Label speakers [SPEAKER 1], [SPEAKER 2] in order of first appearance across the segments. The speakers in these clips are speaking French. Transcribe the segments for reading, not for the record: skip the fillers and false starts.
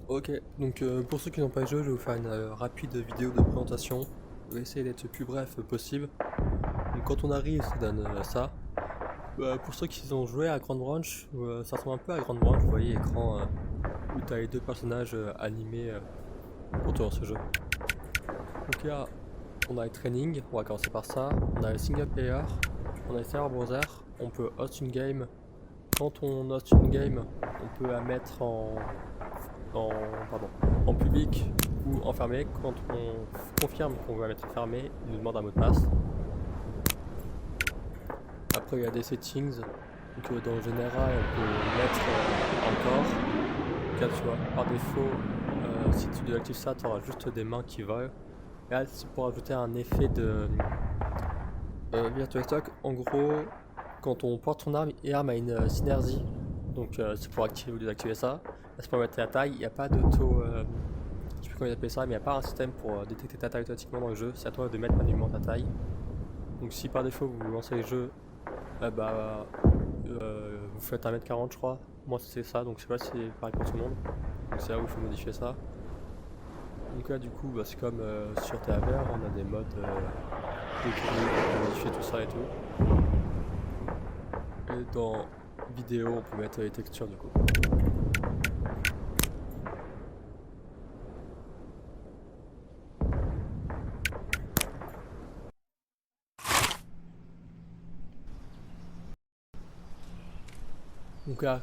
[SPEAKER 1] Ok, donc pour ceux qui n'ont pas joué, je vais vous faire une rapide vidéo de présentation. Je vais essayer d'être le plus bref possible. Donc quand on arrive, ça donne ça. Pour ceux qui ont joué à Grand Branch, ça ressemble un peu à Grand Branch, vous voyez écran où tu as les deux personnages animés autour de ce jeu. Donc là, on a le training, on va commencer par ça. On a le single player, on a le server browser, on peut host une game. Quand on host une game, on peut la mettre en, pardon, en public ou enfermé. Quand on confirme qu'on veut la mettre fermée, il nous demande un mot de passe. Après, il y a des settings. Donc, dans le général, on peut mettre encore. Donc là, tu vois, par défaut, si tu désactives ça, tu auras juste des mains qui volent. Et là, c'est pour ajouter un effet de Virtual Stock. En gros, quand on porte son arme, l'arme a une synergie. Donc, c'est pour activer ou désactiver ça. Là, c'est pour mettre la taille. Il n'y a pas d'auto. Je sais plus comment ils appellent ça, mais il n'y a pas un système pour détecter ta taille automatiquement dans le jeu. C'est à toi de mettre manuellement ta taille. Donc, si par défaut vous lancez le jeu, vous faites 1m40, je crois. Moi, c'est ça, donc je sais pas si c'est pareil pour tout le monde. Donc, c'est là où il faut modifier ça. Donc, là, du coup, c'est comme sur TVR, on a des modes de gris, on peut modifier tout ça et tout. Et dans vidéo, on peut mettre les textures du coup. Donc là,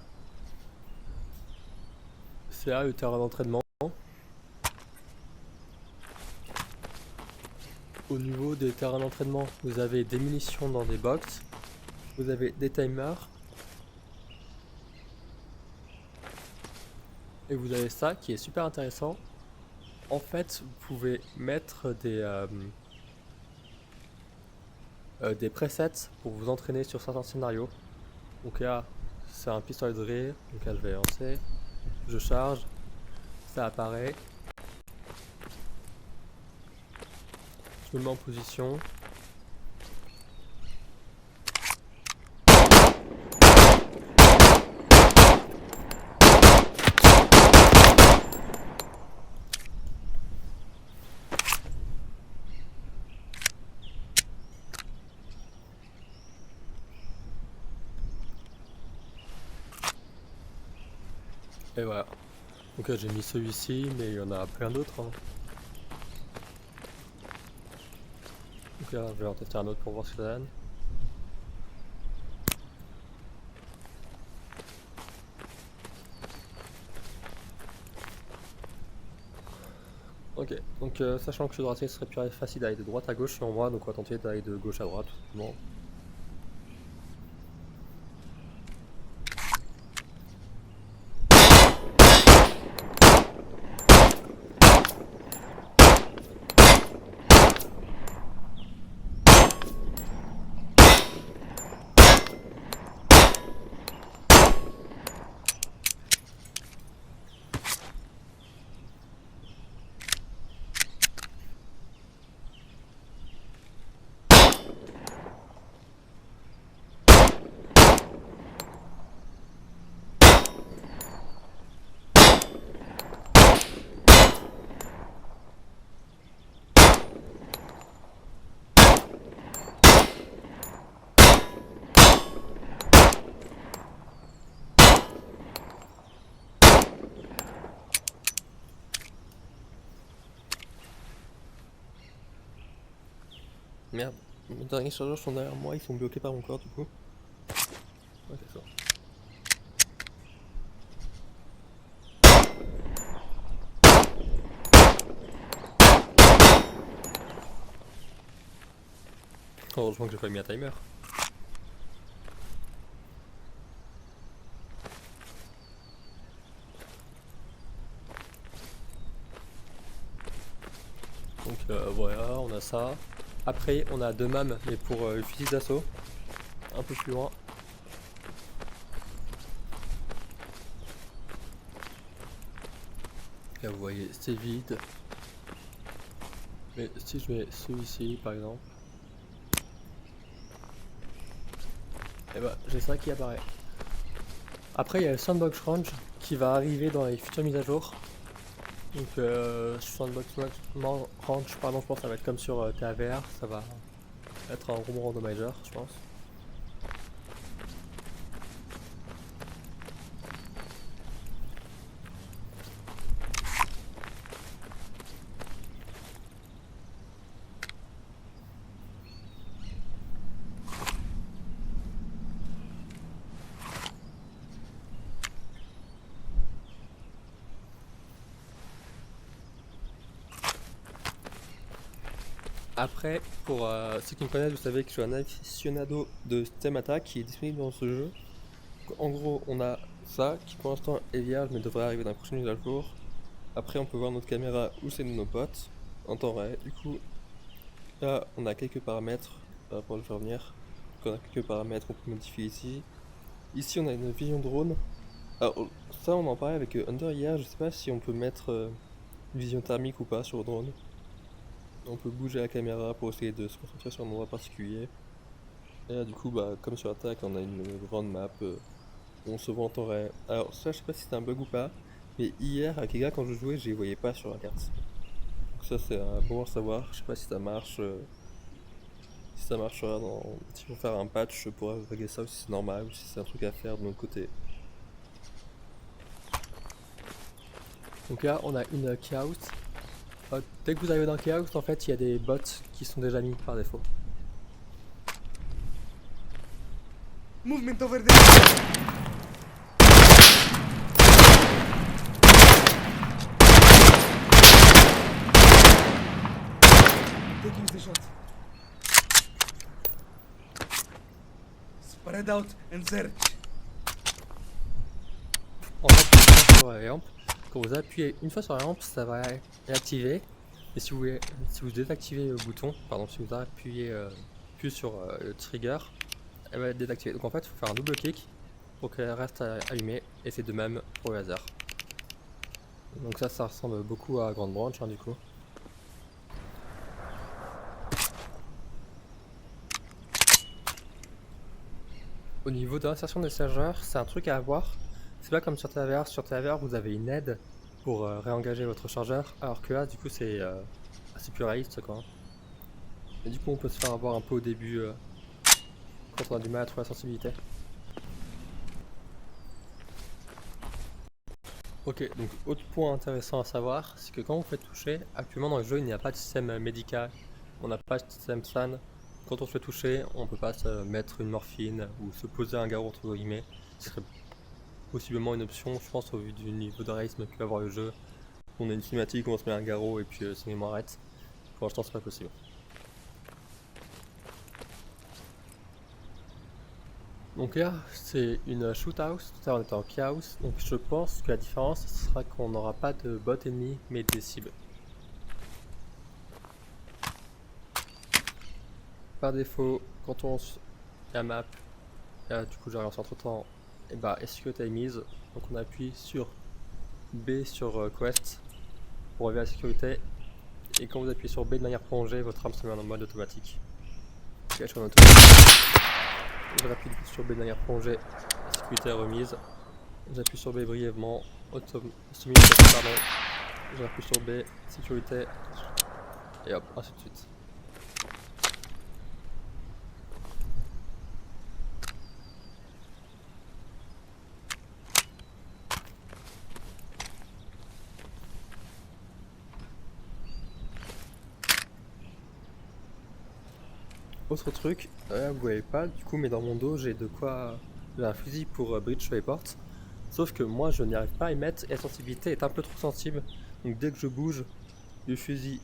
[SPEAKER 1] c'est là le terrain d'entraînement. Au niveau des terrains d'entraînement, vous avez des munitions dans des box, vous avez des timers, et vous avez ça qui est super intéressant. En fait, vous pouvez mettre des presets pour vous entraîner sur certains scénarios. Donc là, c'est un pistolet de rire, donc là je vais lancer, je charge, ça apparaît, je me mets en position. Et voilà. Donc là j'ai mis celui-ci, mais il y en a plein d'autres. Hein. Donc là je vais en tester un autre pour voir ce que ça donne. Ok, donc sachant que ce droitier serait plus facile d'aller de droite à gauche selon moi, donc on va tenter d'aller de gauche à droite tout simplement. Merde, mes derniers chargeurs sont derrière moi, ils sont bloqués par mon corps du coup. Ouais, c'est ça. Heureusement que j'ai pas mis un timer. Donc voilà, on a ça. Après, on a deux MAM, mais pour le fusil d'assaut. Un peu plus loin. Là, vous voyez, c'est vide. Mais si je mets celui-ci, par exemple, et bah, j'ai ça qui apparaît. Après, il y a le Sandbox Range qui va arriver dans les futures mises à jour. Donc sur le maximum range, pardon, je pense que ça va être comme sur TAVR, ça va être un gros randomizer, je pense. Après, pour ceux qui me connaissent, vous savez que je suis un aficionado de système attack qui est disponible dans ce jeu. En gros, on a ça qui pour l'instant est vierge mais devrait arriver dans la prochaine mise à jour. Après, on peut voir notre caméra où c'est de nos potes en temps réel. Du coup, là, on a quelques paramètres pour le faire venir. Donc, on a quelques paramètres qu'on peut modifier ici. Ici, on a une vision drone. Alors, ça, on en parlait avec Under hier. Je sais pas si on peut mettre une vision thermique ou pas sur le drone. On peut bouger la caméra pour essayer de se concentrer sur un endroit particulier. Et là, du coup, bah, comme sur Attack, on a une grande map où on se voit en temps réel. Alors, ça, je sais pas si c'est un bug ou pas, mais hier, avec les gars, quand je jouais, je les voyais pas sur la carte. Donc, ça, c'est bon à savoir. Je sais pas si ça marche. Si ça marchera dans. Si on faire un patch, je pourrais régler ça ou si c'est normal ou si c'est un truc à faire de notre côté. Donc là, on a une chaos. Dès que vous arrivez dans chaos, en fait, il y a des bots qui sont déjà mis par défaut.
[SPEAKER 2] Movement over there. Taking the shot. Spread out and search.
[SPEAKER 1] En fait, sur la lampe, quand vous appuyez une fois sur la lampe, ça va être activé. Et si vous désactivez le bouton, pardon, si vous appuyez plus sur le trigger, elle va être désactivée. Donc en fait, il faut faire un double clic pour qu'elle reste allumée. Et c'est de même pour le laser. Donc ça ressemble beaucoup à Grand Branch du coup. Au niveau de l'insertion des chargeurs, c'est un truc à avoir. C'est pas comme sur TAVR. Sur TAVR, vous avez une aide pour réengager votre chargeur, alors que là, du coup, c'est assez plus réaliste quoi. Et du coup, on peut se faire avoir un peu au début quand on a du mal à trouver la sensibilité. Ok, donc autre point intéressant à savoir, c'est que quand vous faites toucher, actuellement dans le jeu, il n'y a pas de système médical, on n'a pas de système SAN. Quand on se fait toucher, on peut pas se mettre une morphine ou se poser un garrot entre guillemets. Ce serait possiblement une option, je pense, au vu du niveau de réalisme que peut avoir le jeu. On a une cinématique où on se met un garrot et puis le cinéma arrête. Pour l'instant, c'est pas possible. Donc là, c'est une shootout, tout à l'heure on était en chaos, donc je pense que la différence ce sera qu'on n'aura pas de bots ennemis mais des cibles. Par défaut, quand on lance la map, là du coup j'ai relancé entre temps, et bah sécurité est mise, donc on appuie sur B sur Quest pour relever la sécurité, et quand vous appuyez sur B de manière prolongée, votre arme se met en mode automatique. Ok, je suis en automatique. Je rappuie sur B de manière prolongée, la sécurité est remise. J'appuie sur B brièvement, pardon. J'appuie sur B, sécurité, et hop, ainsi de suite. Autre truc, vous voyez pas du coup, mais dans mon dos j'ai j'ai un fusil pour bridge sur les portes. Sauf que moi je n'y arrive pas à y mettre et la sensibilité est un peu trop sensible. Donc dès que je bouge, le fusil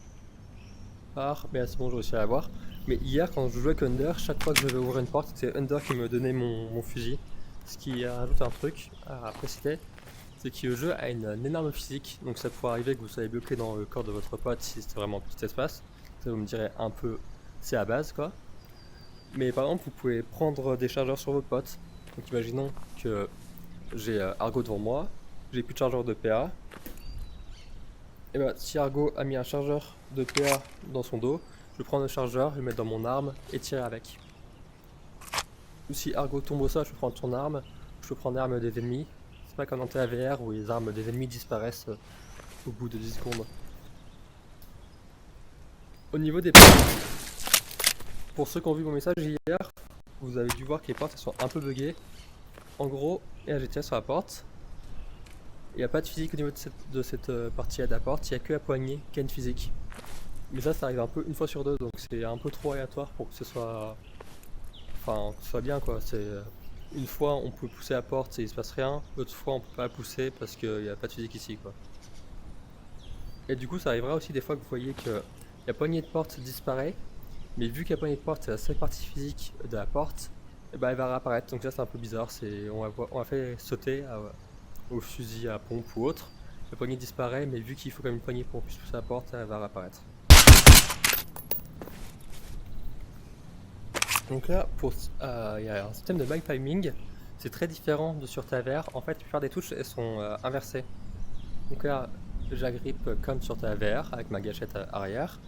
[SPEAKER 1] part, mais là c'est bon, j'ai réussi à l'avoir. Mais hier quand je jouais avec Under, chaque fois que je vais ouvrir une porte, c'est Under qui me donnait mon fusil. Ce qui rajoute un truc à préciser, c'est que le jeu a une énorme physique. Donc ça pourrait arriver que vous soyez bloqué dans le corps de votre pote si c'est vraiment un petit espace. Ça vous me direz un peu, c'est à base quoi. Mais par exemple, vous pouvez prendre des chargeurs sur votre pote. Donc imaginons que j'ai Argo devant moi, j'ai plus de chargeur de PA. Et bah si Argo a mis un chargeur de PA dans son dos, je prends le chargeur, je le mets dans mon arme et tirer avec. Ou si Argo tombe au sol, je peux prendre son arme, je peux prendre l'arme des ennemis. C'est pas comme dans TAVR où les armes des ennemis disparaissent au bout de 10 secondes. Au niveau des portes, pour ceux qui ont vu mon message hier, vous avez dû voir que les portes elles sont un peu buggées. En gros, là j'ai tiré sur la porte. Il n'y a pas de physique au niveau de cette partie à la porte, il n'y a que la poignée qui a une physique. Mais ça arrive un peu une fois sur deux, donc c'est un peu trop aléatoire pour que ce soit... Enfin, que ce soit bien quoi. C'est une fois on peut pousser la porte et il se passe rien, l'autre fois on peut pas la pousser parce qu'il n'y a pas de physique ici quoi. Et du coup ça arrivera aussi des fois que vous voyez que la poignée de porte disparaît, mais vu que la poignée de porte c'est la seule partie physique de la porte, et ben elle va réapparaître, donc ça c'est un peu bizarre, on a fait sauter au fusil à pompe ou autre, la poignée disparaît, mais vu qu'il faut quand même une poignée pour qu'on puisse pousser la porte, elle va réapparaître. Donc là, il y a un système de mag timing, c'est très différent de sur Taver. En fait, la plupart des touches elles sont inversées. Donc là, j'agrippe comme sur Taver avec ma gâchette arrière.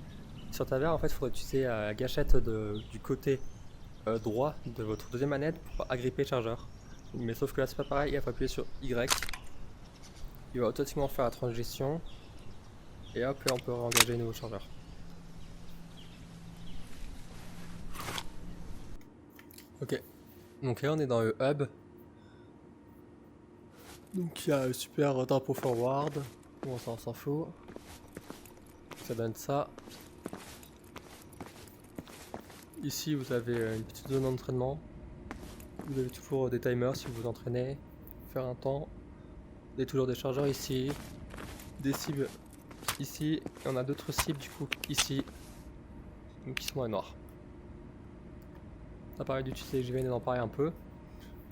[SPEAKER 1] Sur Taver, en fait, il faudrait utiliser la gâchette du côté droit de votre deuxième manette pour agripper le chargeur. Mais sauf que là, c'est pas pareil, il faut appuyer sur Y. Il va automatiquement faire la transition. Et hop, là, on peut engager un nouveau chargeur. Ok, donc là on est dans le hub. Donc il y a le super drapeau forward. Bon ça on s'en fout. Ça donne ça. Ici vous avez une petite zone d'entraînement. Vous avez toujours des timers si vous vous entraînez. Faire un temps. Vous avez toujours des chargeurs ici. Des cibles ici. Et on a d'autres cibles du coup ici. Donc qui sont en noir. Ça permet d'utiliser JVN et d'en parler un peu.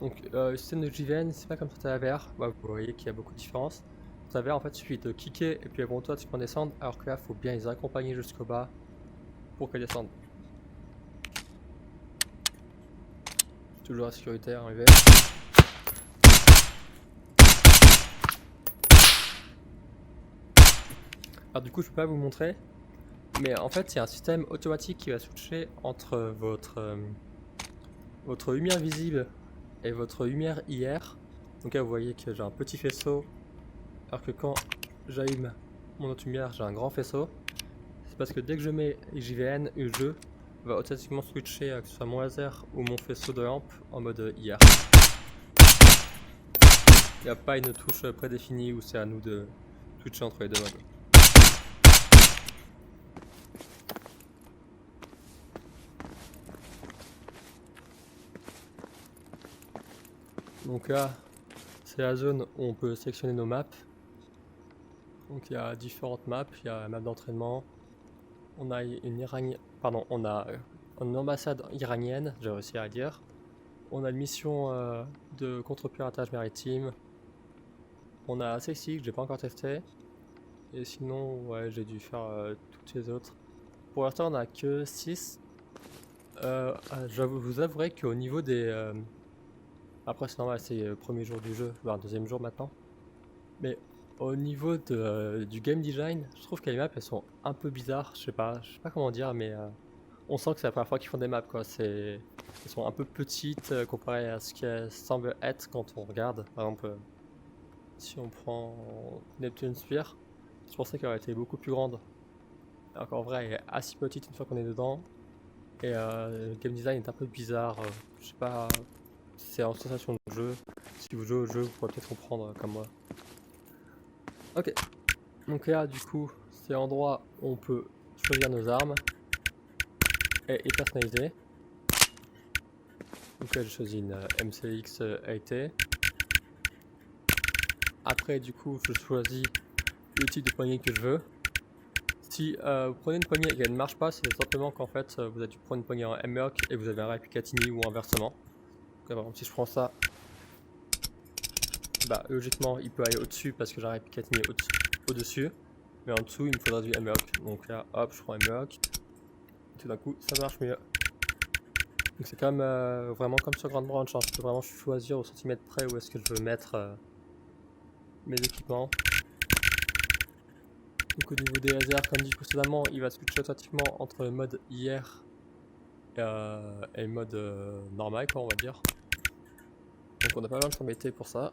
[SPEAKER 1] Donc le système de JVN c'est pas comme sur Taver, vous voyez qu'il y a beaucoup de différences. Sur Taver en fait il suffit de kicker et puis elles vont automatiquement descendre, alors que là il faut bien les accompagner jusqu'au bas pour qu'elles descendent. Toujours la sécurité arrivée. Alors du coup je peux pas vous montrer, mais en fait il y a un système automatique qui va switcher entre votre lumière visible et votre lumière IR. Donc là vous voyez que j'ai un petit faisceau, alors que quand j'allume mon autre lumière j'ai un grand faisceau. C'est parce que dès que je mets JVN, le jeu va automatiquement switcher, que ce soit mon laser ou mon faisceau de lampe, en mode IR. Il n'y a pas une touche prédéfinie où c'est à nous de switcher entre les deux modes. Donc là, c'est la zone où on peut sélectionner nos maps. Donc il y a différentes maps, il y a la map d'entraînement. On a une ambassade iranienne, j'ai réussi à dire. On a une mission de contre-piratage maritime. On a celle-ci que j'ai pas encore testé. Et sinon, ouais, j'ai dû faire toutes les autres. Pour l'instant, on a que 6. Je vous avouerai qu'au niveau des... Après, c'est normal, c'est le premier jour du jeu, voire le deuxième jour maintenant. Mais au niveau du game design, je trouve que les maps elles sont un peu bizarres. Je sais pas comment dire, mais on sent que c'est la première fois qu'ils font des maps quoi. Elles sont un peu petites comparées à ce qu'elles semblent être quand on regarde. Par exemple, si on prend Neptune Sphere, je pensais qu'elle aurait été beaucoup plus grande. Alors qu'en vrai, elle est assez petite une fois qu'on est dedans. Et le game design est un peu bizarre. Je sais pas, c'est en sensation de jeu. Si vous jouez au jeu, vous pourrez peut-être comprendre comme moi. Ok, donc là du coup c'est l'endroit où on peut choisir nos armes et les personnaliser. Donc là j'ai choisi une MCX AT. Après du coup je choisis le type de poignée que je veux. Si vous prenez une poignée et qu'elle ne marche pas, c'est simplement qu'en fait vous avez dû prendre une poignée en M-Lock et vous avez un rail Picatinny ou inversement. Donc, par exemple si je prends ça, bah logiquement il peut aller au-dessus parce que j'ai un rail Picatinny au-dessus. Mais en dessous il me faudra du M-Lock. Donc là hop je prends M-Lock. Tout d'un coup ça marche mieux. Donc c'est quand même vraiment comme sur Ground Branch, hein. Je peux vraiment choisir au centimètre près où est-ce que je veux mettre mes équipements. Donc au niveau des lasers, comme dit précédemment, il va switcher automatiquement entre le mode IR et le mode normal quoi, on va dire. Donc on n'a pas besoin de s'embêter pour ça.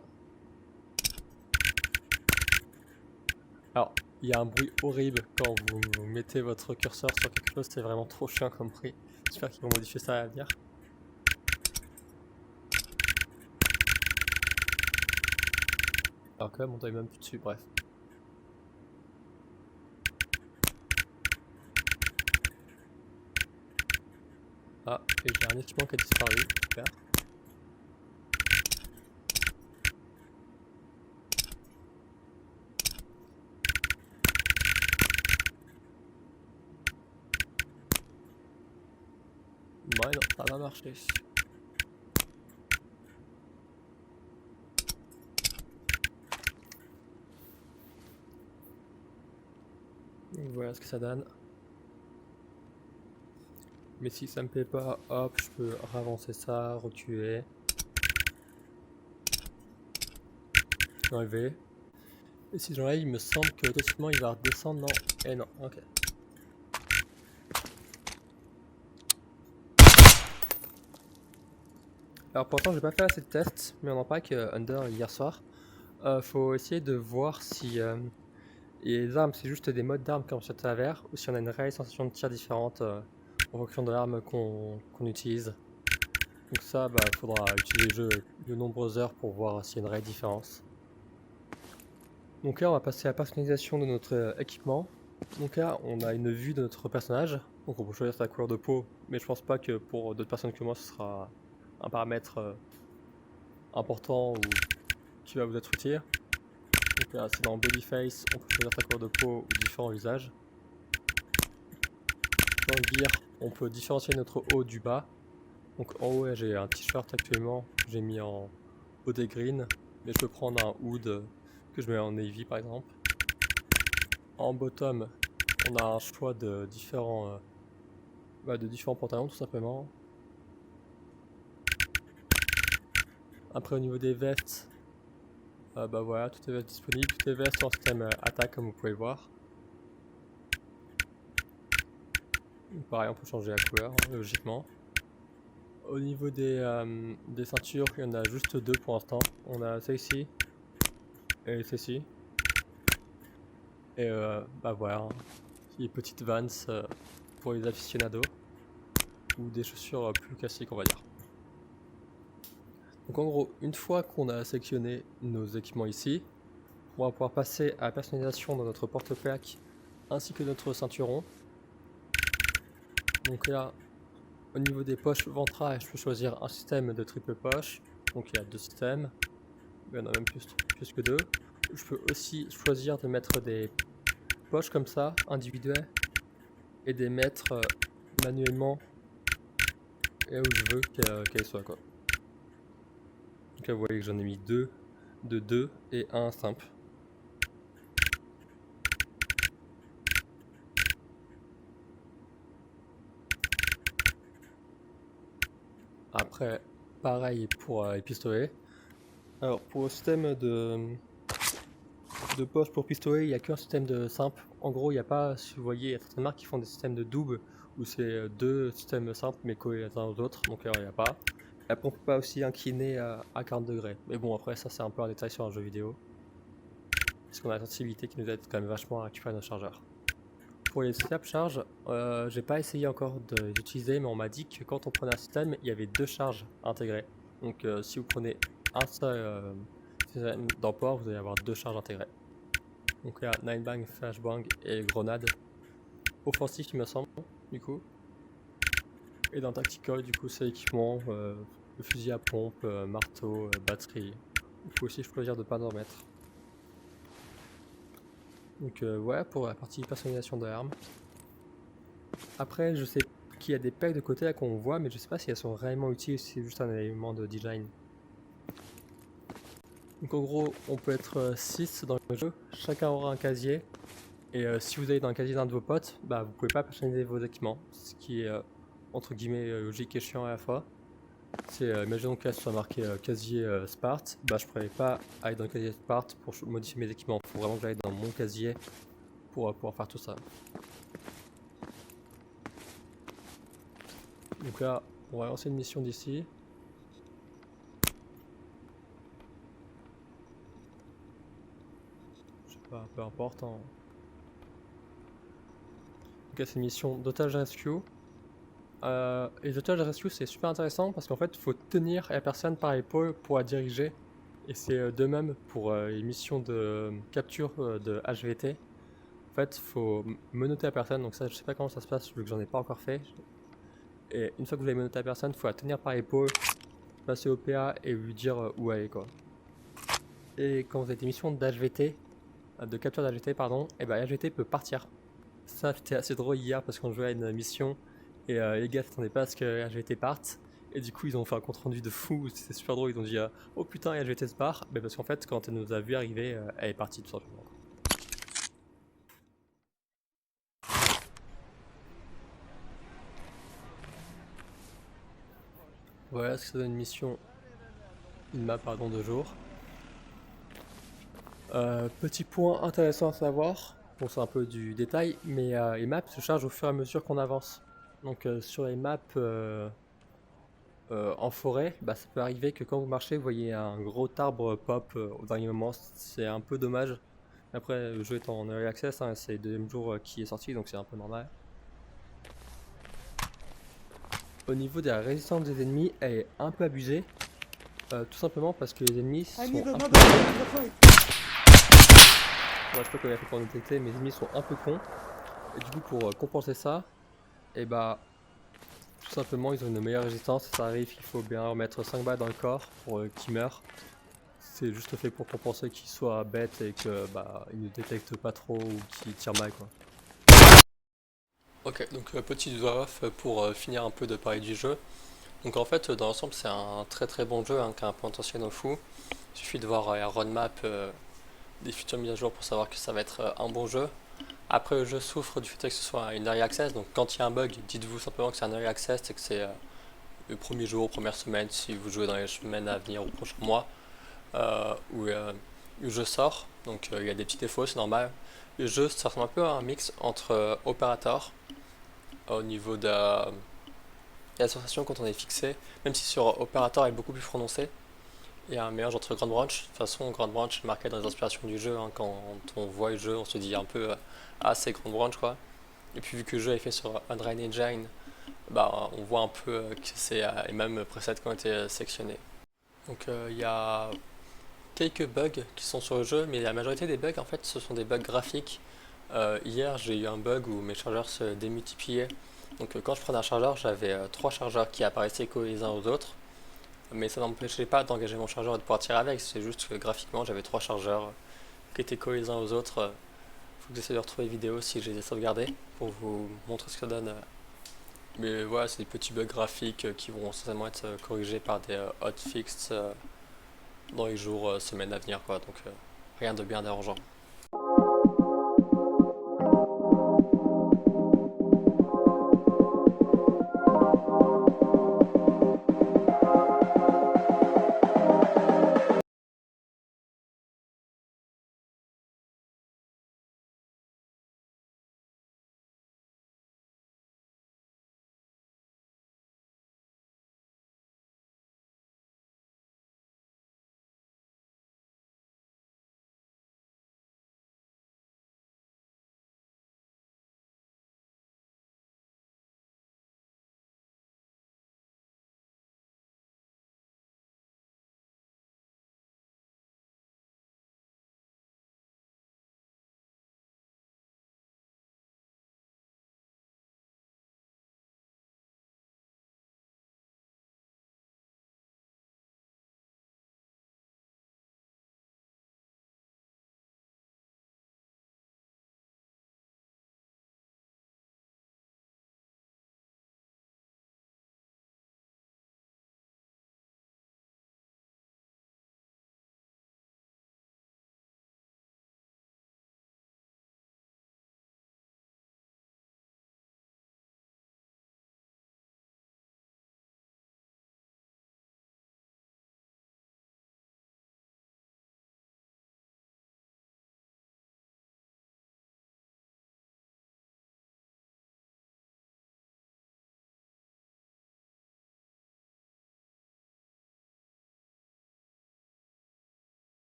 [SPEAKER 1] Alors il y a un bruit horrible quand vous mettez votre curseur sur quelque chose, c'est vraiment trop chiant comme bruit. J'espère qu'ils vont modifier ça à l'avenir. Alors quand même on doit même plus dessus, bref. Ah, et j'ai un équipement qui a disparu, super. Ouais non, ça va marcher. Donc voilà ce que ça donne. Mais si ça me plaît pas, hop, je peux ravancer ça, reculer. Enlever. Et si j'enlève, il me semble que automatiquement il va redescendre, non? Eh non, ok. Alors pour l'instant j'ai pas fait assez de tests, mais on en parlait avec Under hier soir. Faut essayer de voir si les armes c'est juste des modes d'armes comme ça s'avère, ou si on a une réelle sensation de tir différente en fonction de l'arme qu'on utilise. Donc ça, bah, faudra utiliser le jeu de nombreuses heures pour voir s'il y a une réelle différence. Donc là on va passer à la personnalisation de notre équipement. Donc là on a une vue de notre personnage, donc on peut choisir sa couleur de peau, mais je pense pas que pour d'autres personnes que moi ce sera un paramètre important ou qui va vous être utile. Donc là c'est dans Body Face, on peut choisir sa couleur de peau ou différents visages. Dans le gear, on peut différencier notre haut du bas. Donc en haut j'ai un t-shirt actuellement, j'ai mis en body green, mais je peux prendre un hood que je mets en navy par exemple. En bottom, on a un choix de différents pantalons tout simplement. Après au niveau des vestes, bah voilà, toutes les vestes disponibles, toutes les vestes en système attaque comme vous pouvez le voir. Pareil, on peut changer la couleur, hein, logiquement. Au niveau des ceintures, il y en a juste deux pour l'instant. On a celle-ci et celle-ci. Et bah voilà, hein, les petites Vans pour les aficionados. Ou des chaussures plus classiques on va dire. Donc en gros, une fois qu'on a sélectionné nos équipements ici, on va pouvoir passer à la personnalisation de notre porte-plaque ainsi que notre ceinturon. Donc là, au niveau des poches ventrales, je peux choisir un système de triple poche. Donc il y a deux systèmes, il y en a même plus que deux. Je peux aussi choisir de mettre des poches comme ça, individuelles, et de les mettre manuellement là où je veux qu'elles soient quoi. Donc là vous voyez que j'en ai mis deux, de deux et un simple. Après, pareil pour les pistolets. Alors pour le système de poche pour pistolet, il n'y a qu'un système de simple. En gros, il n'y a pas, si vous voyez, il y a certaines marques qui font des systèmes de double où c'est deux systèmes simples mais collés les uns aux autres. Donc là, il n'y a pas. Après, on peut pas aussi incliner à 40 degrés. Mais bon, après, ça c'est un peu un détail sur un jeu vidéo. Parce qu'on a la sensibilité qui nous aide quand même vachement à récupérer nos chargeurs. Pour les snap charge, j'ai pas essayé encore de les utiliser, mais on m'a dit que quand on prenait un système, il y avait deux charges intégrées. Donc si vous prenez un seul système dans le port, vous allez avoir deux charges intégrées. Donc là, 9bang, flashbang et grenade. Offensif, il me semble, du coup. Et dans tactical, du coup, c'est l'équipement, le fusil à pompe, marteau, batterie. Il faut aussi choisir de ne pas en mettre. Donc ouais, pour la partie personnalisation de l'arme. Après, je sais qu'il y a des packs de côté là qu'on voit, mais je sais pas si elles sont réellement utiles, si c'est juste un élément de design. Donc en gros, on peut être 6 dans le jeu, chacun aura un casier. Et si vous allez dans le casier d'un de vos potes, bah vous pouvez pas personnaliser vos équipements, ce qui est entre guillemets logique et chiant à la fois. C'est imaginons que là ce soit marqué casier Sparte, bah je pourrais pas aller dans le casier Sparte pour modifier mes équipements. Il faut vraiment que j'aille dans mon casier pour pouvoir faire tout ça. Donc là, on va lancer une mission d'ici. Je sais pas, peu importe. Hein. c'est une mission d'otage rescue. Et l'otage rescue c'est super intéressant parce qu'en fait il faut tenir la personne par l'épaule pour la diriger. Et c'est de même pour les missions de capture de HVT. En fait il faut menotter la personne, donc ça je sais pas comment ça se passe vu que j'en ai pas encore fait. Et une fois que vous avez menotté la personne, il faut la tenir par l'épaule, passer au PA et lui dire où elle est quoi. Et quand vous avez des missions d'HVT, de capture d'HVT pardon, et ben HVT peut partir. Ça c'était assez drôle hier parce qu'on jouait à une mission et les gars s'attendaient pas à ce que HVT parte. Et du coup ils ont fait un compte rendu de fou, c'était super drôle, ils ont dit oh putain HVT se barre, mais parce qu'en fait quand elle nous a vu arriver, elle est partie tout simplement. Voilà ce que ça donne une map pardon de jour. Petit point intéressant à savoir, bon c'est un peu du détail, mais les maps se chargent au fur et à mesure qu'on avance. Donc sur les maps en forêt, bah, ça peut arriver que quand vous marchez, vous voyez un gros arbre pop au dernier moment, c'est un peu dommage. Après le jeu est en early access, hein, c'est le deuxième jour qui est sorti, donc c'est un peu normal. Au niveau de la résistance des ennemis, elle est un peu abusée, tout simplement parce que les ennemis sont
[SPEAKER 2] I need
[SPEAKER 1] un
[SPEAKER 2] another
[SPEAKER 1] peu...
[SPEAKER 2] one in the fight.
[SPEAKER 1] Ouais, je sais pas comment il a fait pour nous détecter, mais les ennemis sont un peu cons. Et du coup pour compenser ça, et bah tout simplement ils ont une meilleure résistance. Ça arrive qu'il faut bien remettre 5 balles dans le corps pour qu'ils meurent. C'est juste fait pour compenser qu'ils soient bêtes et que bah ils ne détectent pas trop ou qu'ils tirent mal quoi. Ok, donc petit voix off pour finir un peu de parler du jeu. Donc en fait dans l'ensemble c'est un très bon jeu hein, qui a un potentiel de fou. Il suffit de voir la roadmap des futures mises à jour pour savoir que ça va être un bon jeu. Après le jeu souffre du fait que ce soit une early access, donc quand il y a un bug, dites-vous simplement que c'est un early access et que c'est le premier jour, première semaine, si vous jouez dans les semaines à venir ou prochains mois, où le jeu sort, donc il y a des petits défauts, c'est normal. Le jeu ça ressemble un peu à un mix entre Operator, au niveau de la sensation quand on est fixé, même si sur Operator elle est beaucoup plus prononcée. Il y a un mélange entre Grand Branch. De toute façon, Grand Branch est marqué dans les inspirations du jeu. Hein. Quand on voit le jeu, on se dit un peu ah, c'est Grand Branch quoi. Et puis, vu que le jeu est fait sur Unreal Engine, bah, on voit un peu que c'est les mêmes presets qui ont été sélectionnés. Donc, il y a quelques bugs qui sont sur le jeu, mais la majorité des bugs en fait, ce sont des bugs graphiques. Hier, j'ai eu un bug où mes chargeurs se démultipliaient. Donc, quand je prenais un chargeur, j'avais 3 chargeurs qui apparaissaient collés les uns aux autres. Mais ça n'empêchait pas d'engager mon chargeur et de pouvoir tirer avec, c'est juste que graphiquement j'avais 3 chargeurs qui étaient collés les uns aux autres. Faut que j'essaie de retrouver les vidéos si je les ai sauvegardés pour vous montrer ce que ça donne. Mais voilà, c'est des petits bugs graphiques qui vont certainement être corrigés par des hotfixes dans les jours, semaines à venir quoi, donc rien de bien dérangeant.